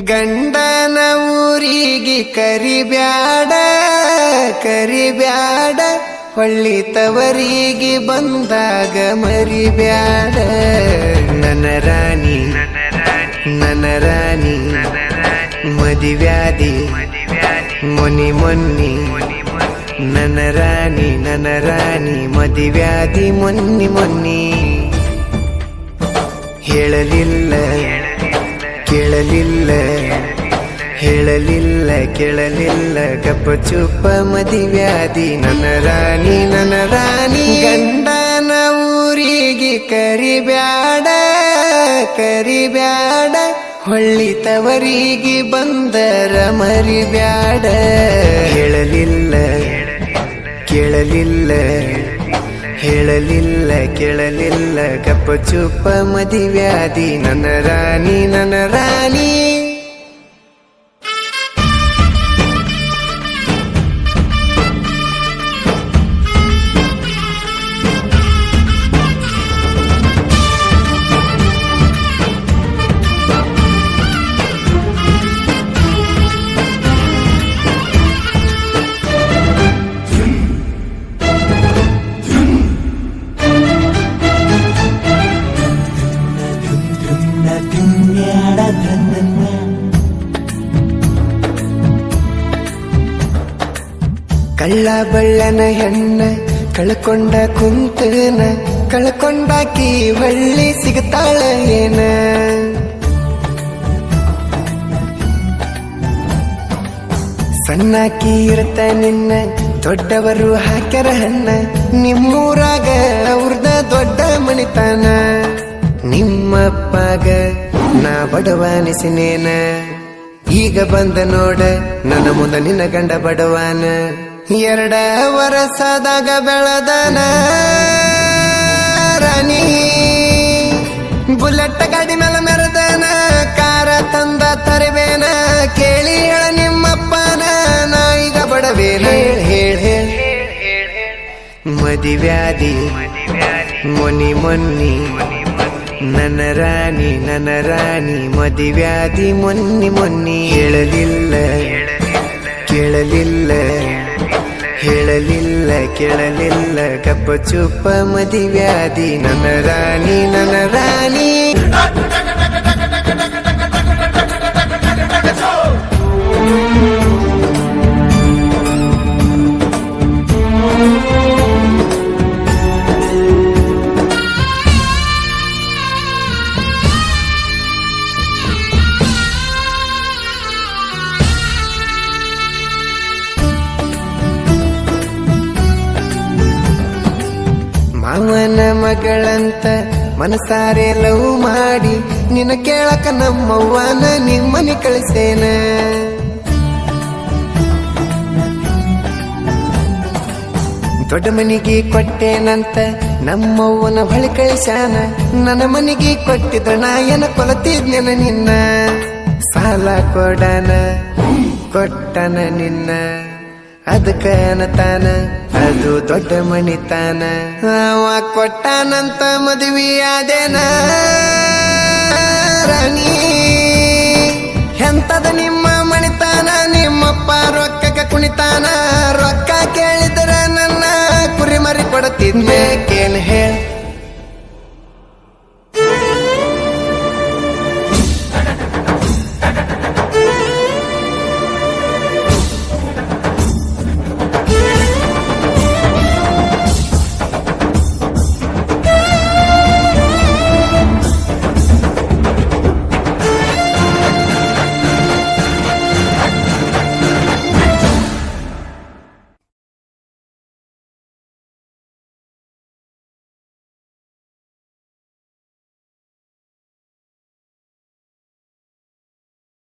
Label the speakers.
Speaker 1: ಗಂಡನ ಊರಿಗೆ ಕರಿಬ್ಯಾಡ ಕರಿಬ್ಯಾಡ ಹೊಳ್ಳಿ ತವರಿಗೆ ಬಂದಾಗ ಮರಿಬ್ಯಾಡ ನನ್ನ ರಾಣಿ ನನ್ನ ರಾಣಿ ಮದಿವ್ಯಾದಿ ಮೊನಿ ಮೊನ್ನಿ ನನ್ನ ರಾಣಿ ಮದಿವ್ಯಾದಿ ಮೊನ್ನಿ ಮೊನ್ನಿ ಹೇಳಲಿಲ್ಲ ಕೇಳಲಿಲ್ಲ ಹೇಳಲಿಲ್ಲ ಕೇಳಲಿಲ್ಲ ಗಪ್ಪ ಚುಪ್ಪ ಮದಿವ್ಯಾದಿ ನನ್ನ ರಾಣಿ ಗಂಡನ ಊರಿಗೆ ಕರಿಬ್ಯಾಡ ಕರಿಬ್ಯಾಡ ಹೊಳ್ಳಿ ತವರಿಗೆ ಬಂದರ ಮರಿಬ್ಯಾಡ ಹೇಳಲಿಲ್ಲ ಕೇಳಲಿಲ್ಲ ಹೇಳಲಿಲ್ಲ ಕೇಳಲಿಲ್ಲ ಗಪ್ಪ ಚುಪ್ಪ ಮದಿವ್ಯಾದಿ ನನ್ನ ರಾಣಿ ಕಳ್ಳ ಬಳ್ಳನ ಹೆಣ್ಣ ಕಳ್ಕೊಂಡ ಕುಂತನ ಕಳ್ಕೊಂಡಾಕಿ ಹೊಳ್ಳಿ ಸಿಗತಾಳ ಏನ ಸಣ್ಣಾಕಿ ಇರತ ನಿನ್ನ ದೊಡ್ಡವರು ಹಾಕ್ಯಾರ ಹಣ್ಣ ನಿಮ್ಮೂರಾಗ ಅವ್ರದ ದೊಡ್ಡ ಮಣಿತಾನ ನಿಮ್ಮಪ್ಪಾಗ ನಾ ಬಡವಾನಿಸಿನೇನ ಈಗ ಬಂದ ನೋಡ ನನ್ನ ಮುಂದ ನಿನ್ನ ಗಂಡ ಬಡವಾನ 2 ವರಸದಾಗ ಬೆಳದನ ರಾಣಿ ಬುಲೆಟ್ ಗಾಡಿ ಮೇಲೆ ಮೆರೆದನ ಕಾರ ತಂದ ತರಬೇನ ಕೇಳಿ ಹೇಳ ನಿಮ್ಮಪ್ಪನ ನಾ ಈಗ ಬಡವೇನ ಹೇಳ ಮದಿವ್ಯಾದಿ ಮೊನಿ ಮೊನ್ನಿ ನನ್ನ ರಾಣಿ ಮದಿವ್ಯಾದಿ ಮೊನ್ನಿ ಮೊನ್ನಿ ಹೇಳಲಿಲ್ಲ ಕೇಳಲಿಲ್ಲ ಹೇಳಲಿಲ್ಲ ಕೇಳಲಿಲ್ಲ ಗಪ್ಪ ಚುಪ್ಪ ಮದಿವ್ಯಾದಿ ನನ್ನ ರಾಣಿ ಮಾವನ ಮಗಳಂತ ಮನಸಾರೆ ಲವ್ ಮಾಡಿ ನಿನ್ನ ಕೇಳಕ ನಮ್ಮವ್ವನ ನಿಮ್ಮನಿ ಕಳಿಸೇನ ದೊಡ್ಡ ಮನಿಗೆ ಕೊಟ್ಟೇನಂತ ನಮ್ಮವ್ವನ ಬಳಿ ಕಳಿಸ್ಯಾನ ನನ್ನ ಮನಿಗೆ ಕೊಟ್ಟಿದ್ರ ನಾಯನ ಕೊಲತಿದ್ನೆನ ನಿನ್ನ ಸಾಲ ಕೊಟ್ಟನ ನಿನ್ನ ಅದಕ್ಕ ಅನ್ನತಾನ ಅದು ದೊಡ್ಡ ಮಣಿತಾನ ಅವ ಕೊಟ್ಟಾನಂತ ಮದುವೆಯಾದೇನ ರಾಣಿ ಎಂತದ ನಿಮ್ಮ ಮಣಿತಾನ ನಿಮ್ಮಪ್ಪ ರೊಕ್ಕಕ್ಕೆ ಕುಣಿತಾನ ರೊಕ್ಕ ಕೇಳಿದ್ರ ನನ್ನ ಕುರಿ ಮರಿ ಕೊಡತಿದ್ನೆ